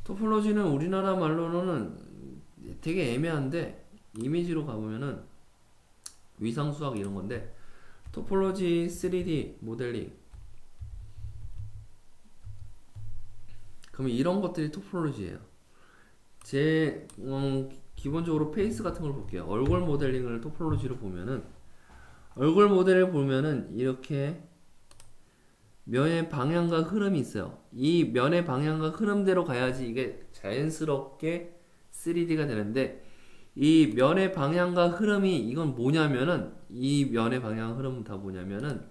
Speaker 2: 토폴로지는 우리나라 말로는 되게 애매한데 이미지로 가보면은 위상수학 이런 건데 토폴로지 3D 모델링 그러면 이런 것들이 토폴로지예요. 제 기본적으로 페이스 같은 걸 볼게요. 얼굴 모델링을 토폴로지로 보면은 얼굴 모델을 보면은 이렇게 면의 방향과 흐름이 있어요. 이 면의 방향과 흐름대로 가야지 이게 자연스럽게 3D가 되는데 이 면의 방향과 흐름이 이건 뭐냐면은 이 면의 방향 흐름은 다 뭐냐면은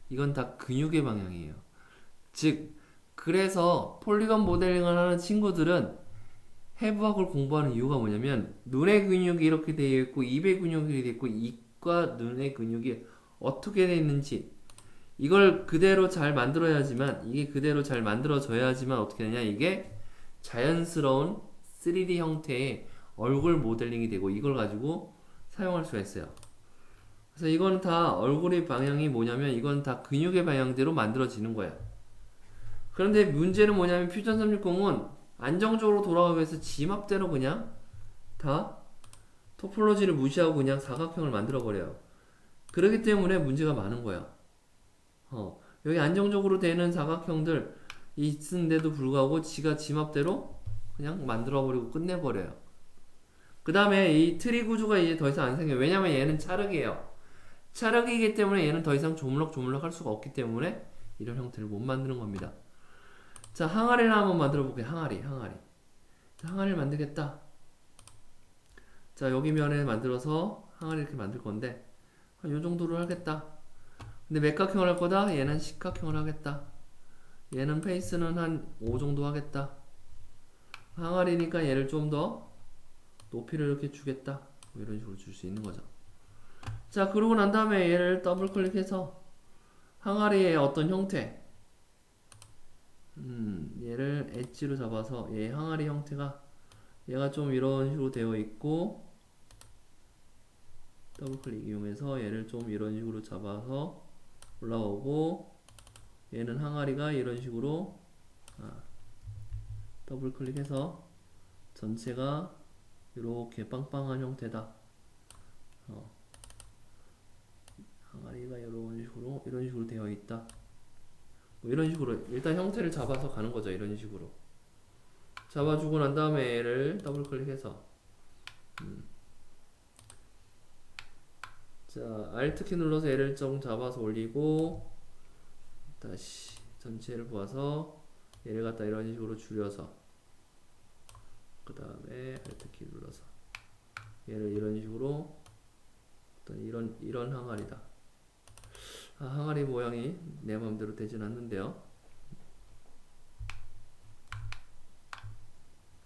Speaker 2: 이건 다 근육의 방향이에요. 즉 그래서 폴리건 모델링을 하는 친구들은 해부학을 공부하는 이유가 뭐냐면 눈의 근육이 이렇게 되어 있고 입의 근육이 되어 있고 입과 눈의 근육이 어떻게 되어 있는지 이걸 그대로 잘 만들어야지만 이게 그대로 잘 만들어져야지만 어떻게 되냐 이게 자연스러운 3D 형태의 얼굴 모델링이 되고 이걸 가지고 사용할 수가 있어요. 그래서 이건 다 얼굴의 방향이 뭐냐면 이건 다 근육의 방향대로 만들어지는 거야. 그런데 문제는 뭐냐면 퓨전 360은 안정적으로 돌아가기 위해서 지 맘대로 그냥 다 토폴로지를 무시하고 그냥 사각형을 만들어 버려요. 그렇기 때문에 문제가 많은 거야. 여기 안정적으로 되는 사각형들 있는데도 불구하고 지가 지 맘대로 그냥 만들어버리고 끝내버려요. 그 다음에 이 트리 구조가 이제 더 이상 안 생겨요. 왜냐면 얘는 찰흙이에요. 찰흙이기 때문에 얘는 더 이상 조물럭조물럭 할 수가 없기 때문에 이런 형태를 못 만드는 겁니다. 자, 항아리를 한번 만들어 볼게요. 항아리. 자, 항아리를 만들겠다. 자, 여기 면에 만들어서 항아리 이렇게 만들 건데 한 요 정도로 하겠다. 근데 맥각형을 할 거다. 얘는 식각형을 하겠다. 얘는 페이스는 한 5 정도 하겠다. 항아리니까 얘를 좀 더 높이를 이렇게 주겠다. 뭐 이런 식으로 줄 수 있는 거죠. 자, 그러고 난 다음에 얘를 더블 클릭해서 항아리의 어떤 형태 얘를 엣지로 잡아서 얘 항아리 형태가 얘가 좀 이런 식으로 되어 있고 더블 클릭 이용해서 얘를 좀 이런 식으로 잡아서 올라오고 얘는 항아리가 이런 식으로 더블 클릭해서 전체가 이렇게 빵빵한 형태다. 항아리가 이런 식으로 되어 있다. 뭐 이런 식으로 일단 형태를 잡아서 가는 거죠. 이런 식으로 잡아주고 난 다음에 얘를 더블 클릭해서 자, Alt 키 눌러서 얘를 좀 잡아서 올리고 다시 전체를 보아서 얘를 갖다 이런 식으로 줄여서 그 다음에 Alt 키 눌러서 얘를 이런 식으로 어떤 이런 항아리다. 항아리 모양이 내 마음대로 되진 않는데요.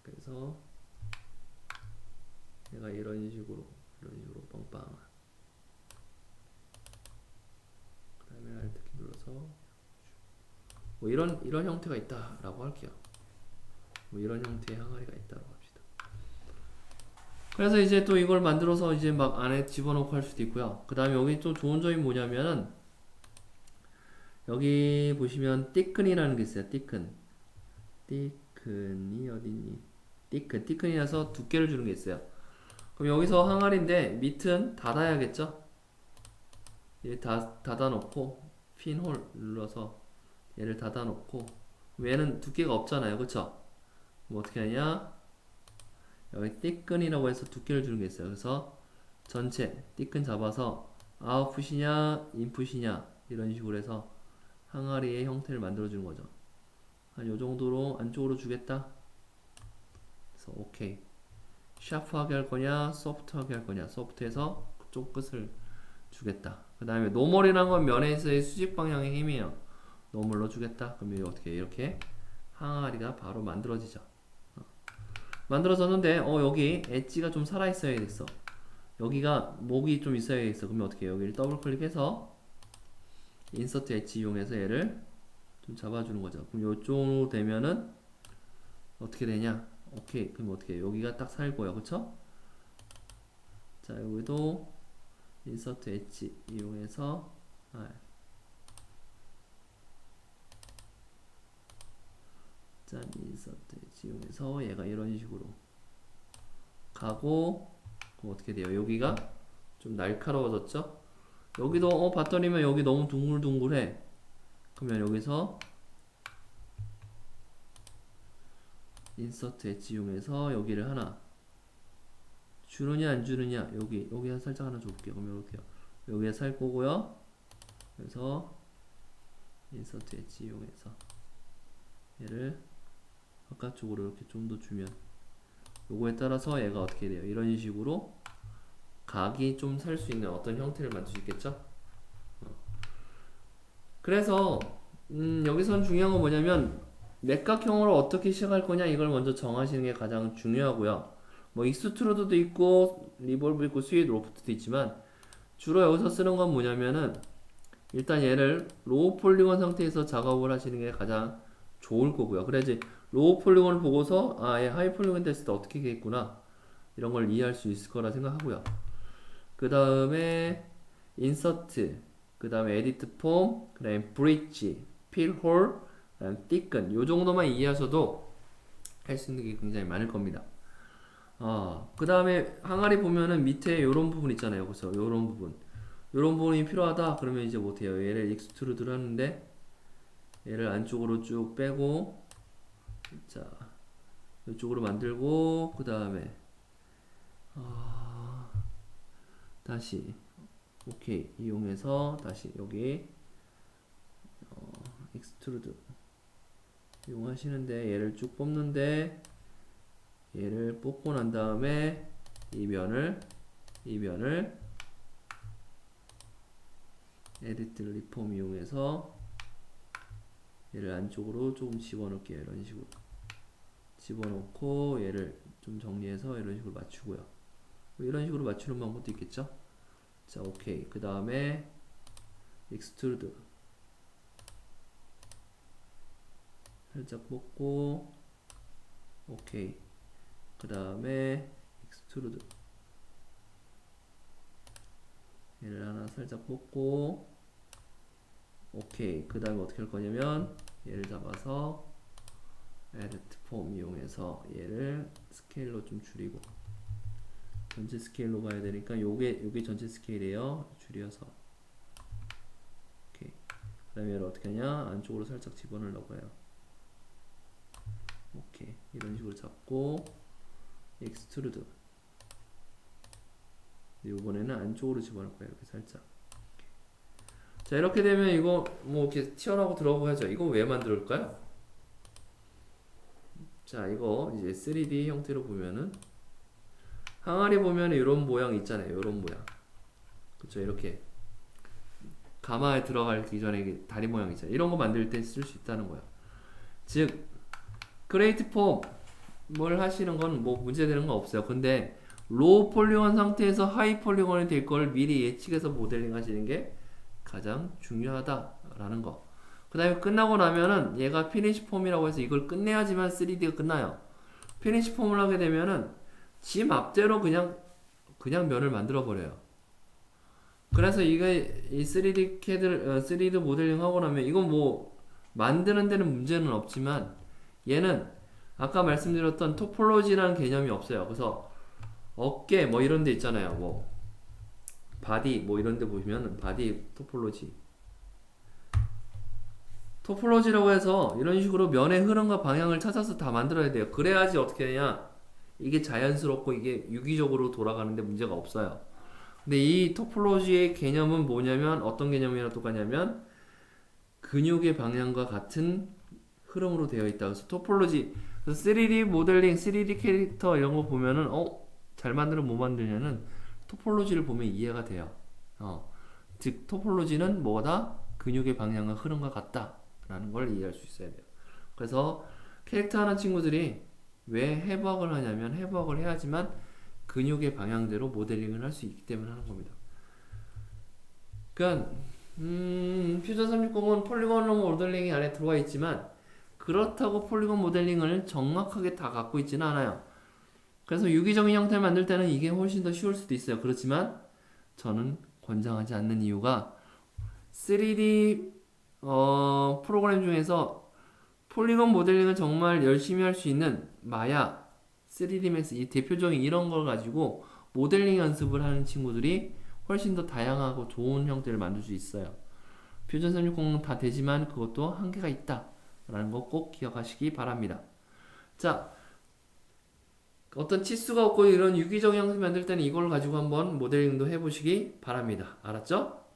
Speaker 2: 그래서 얘가 이런 식으로 빵빵한 그 다음에 Alt 키 눌러서 뭐 이런 형태가 있다라고 할게요. 뭐 이런 형태의 항아리가 있다고 합시다. 그래서 이제 또 이걸 만들어서 이제 막 안에 집어넣고 할 수도 있고요. 그 다음에 여기 또 좋은 점이 뭐냐면은 여기 보시면 띠끈이라는 게 있어요. 띠끈이 어딨니? 띠끈이라서 두께를 주는 게 있어요. 그럼 여기서 항아리인데 밑은 닫아야겠죠? 얘 닫아놓고 핀홀 눌러서 얘를 닫아놓고 얘는 두께가 없잖아요. 그쵸? 뭐 어떻게 하냐? 여기 띠끈이라고 해서 두께를 주는 게 있어요. 그래서 전체 띠끈 잡아서 아웃풋이냐 인풋이냐 이런 식으로 해서 항아리의 형태를 만들어 주는 거죠. 한 요 정도로 안쪽으로 주겠다. 그래서 오케이. 샤프하게 할 거냐 소프트하게 할 거냐. 소프트해서 그쪽 끝을 주겠다. 그 다음에 노멀이라는 건 면에서의 수직 방향의 힘이에요. 노멀로 주겠다. 그럼 어떻게 이렇게 항아리가 바로 만들어지죠. 만들어졌는데 여기 엣지가 좀 살아있어야 됐어. 여기가 목이 좀 있어야 됐어. 그러면 어떻게 해요? 여기를 더블 클릭해서 인서트 엣지 이용해서 얘를 좀 잡아주는 거죠. 그럼 요쪽으로 되면은 어떻게 되냐? 오케이. 그럼 어떻게 해요? 여기가 딱 살고요. 그쵸? 자, 여기도 인서트 엣지 이용해서 짠 인서트 엣지 이용해서 얘가 이런 식으로 가고, 그럼 어떻게 돼요? 여기가 좀 날카로워졌죠? 여기도 봤더니면 여기 너무 둥글둥글해. 그러면 여기서 인서트 엣지 이용해서 여기를 하나 주느냐 안 주느냐, 여기 살짝 하나 줘볼게요. 그러면 이렇게요. 여기에 살 거고요. 그래서 인서트 엣지 이용해서 얘를 바깥쪽으로 이렇게 좀 더 주면, 요거에 따라서 얘가 어떻게 돼요? 이런 식으로 각이 좀 살 수 있는 어떤 형태를 만들 수 있겠죠? 그래서 여기선 중요한 건 뭐냐면 맥각형으로 어떻게 시작할 거냐, 이걸 먼저 정하시는 게 가장 중요하고요. 뭐 익스트루드도 있고 리볼브 있고 스윗 로프트도 있지만, 주로 여기서 쓰는 건 뭐냐면은 일단 얘를 로우 폴리곤 상태에서 작업을 하시는 게 가장 좋을 거고요. 그래야지 로우 폴리곤을 보고서 얘 하이 폴리곤 됐을 때 어떻게 되겠구나, 이런 걸 이해할 수 있을 거라 생각하고요. 그 다음에 인서트, 그 다음에 에디트 폼, 그 다음에 브릿지, 필 홀, 그 다음에 thicken, 요 정도만 이해하셔도 할 수 있는 게 굉장히 많을 겁니다. 그 다음에 항아리 보면은 밑에 요런 부분 있잖아요. 여기서 요런 부분이 필요하다. 그러면 이제 못해요. 얘를 익스트루드를 하는데, 얘를 안쪽으로 쭉 빼고, 자, 이쪽으로 만들고, 그 다음에 다시 오케이 이용해서 다시 여기 익스트루드 이용하시는데, 얘를 쭉 뽑는데, 얘를 뽑고 난 다음에 이 면을 에디트 리폼 이용해서 얘를 안쪽으로 조금 집어넣을게요. 이런 식으로 집어넣고 얘를 좀 정리해서 이런 식으로 맞추고요. 이런 식으로 맞추는 방법도 있겠죠? 자, 오케이. 그 다음에 익스트루드 살짝 뽑고, 오케이. 그 다음에 익스트루드 얘를 하나 살짝 뽑고, 오케이. 그 다음에 어떻게 할 거냐면 얘를 잡아서 에디트 폼 이용해서 얘를 스케일로 좀 줄이고, 전체 스케일로 봐야 되니까 요게 전체 스케일이에요. 줄여서 오케이. 그 다음에 얘를 어떻게 하냐, 안쪽으로 살짝 집어넣으려고 해요. 오케이. 이런 식으로 잡고 익스트루드, 이번에는 안쪽으로 집어넣을 거예요. 이렇게 살짝. 자, 이렇게 되면 이거 뭐 이렇게 튀어나오고 들어가고 하죠. 이거 왜 만들었을까요? 자, 이거 이제 3D 형태로 보면은 항아리 보면 이런 모양 있잖아요. 이런 모양. 그쵸? 이렇게 가마에 들어가기 전에 다리 모양 있잖아요. 이런 거 만들 때 쓸 수 있다는 거예요. 즉 크리에이트 폼을 하시는 건 뭐 문제되는 건 없어요. 근데 로우 폴리곤 상태에서 하이 폴리곤이 될 걸 미리 예측해서 모델링 하시는 게 가장 중요하다라는 거. 그 다음에 끝나고 나면은 얘가 피니시 폼이라고 해서 이걸 끝내야지만 3D가 끝나요. 피니시 폼을 하게 되면은 지 맘대로 그냥 면을 만들어 버려요. 그래서 이게 이 3D CAD 3D 모델링 하고 나면 이건 뭐 만드는 데는 문제는 없지만, 얘는 아까 말씀드렸던 토폴로지라는 개념이 없어요. 그래서 어깨 뭐 이런 데 있잖아요. 뭐 바디 뭐 이런 데 보시면 바디 토폴로지라고 해서 이런 식으로 면의 흐름과 방향을 찾아서 다 만들어야 돼요. 그래야지 어떻게 되냐, 이게 자연스럽고 이게 유기적으로 돌아가는데 문제가 없어요. 근데 이 토폴로지의 개념은 뭐냐면, 어떤 개념이랑 똑같냐면 근육의 방향과 같은 흐름으로 되어 있다. 그래서 토폴로지, 3D 모델링, 3D 캐릭터 이런 거 보면은 잘 만들면 뭐 만드냐는 토폴로지를 보면 이해가 돼요. 즉 토폴로지는 뭐다? 근육의 방향과 흐름과 같다 라는 걸 이해할 수 있어야 돼요. 그래서 캐릭터 하는 친구들이 왜 해부학을 하냐면, 해부학을 해야지만 근육의 방향대로 모델링을 할 수 있기 때문에 하는 겁니다. 그러니까 퓨전 360은 폴리곤 모델링이 안에 들어와 있지만, 그렇다고 폴리곤 모델링을 정확하게 다 갖고 있지는 않아요. 그래서 유기적인 형태를 만들 때는 이게 훨씬 더 쉬울 수도 있어요. 그렇지만 저는 권장하지 않는 이유가 3D 프로그램 중에서 폴리곤 모델링을 정말 열심히 할 수 있는 마야, 3D 맥스 이 대표적인 이런 걸 가지고 모델링 연습을 하는 친구들이 훨씬 더 다양하고 좋은 형태를 만들 수 있어요. 퓨전 360은 다 되지만 그것도 한계가 있다 라는 거 꼭 기억하시기 바랍니다. 자, 어떤 치수가 없고 이런 유기적 형태 만들 때는 이걸 가지고 한번 모델링도 해보시기 바랍니다. 알았죠?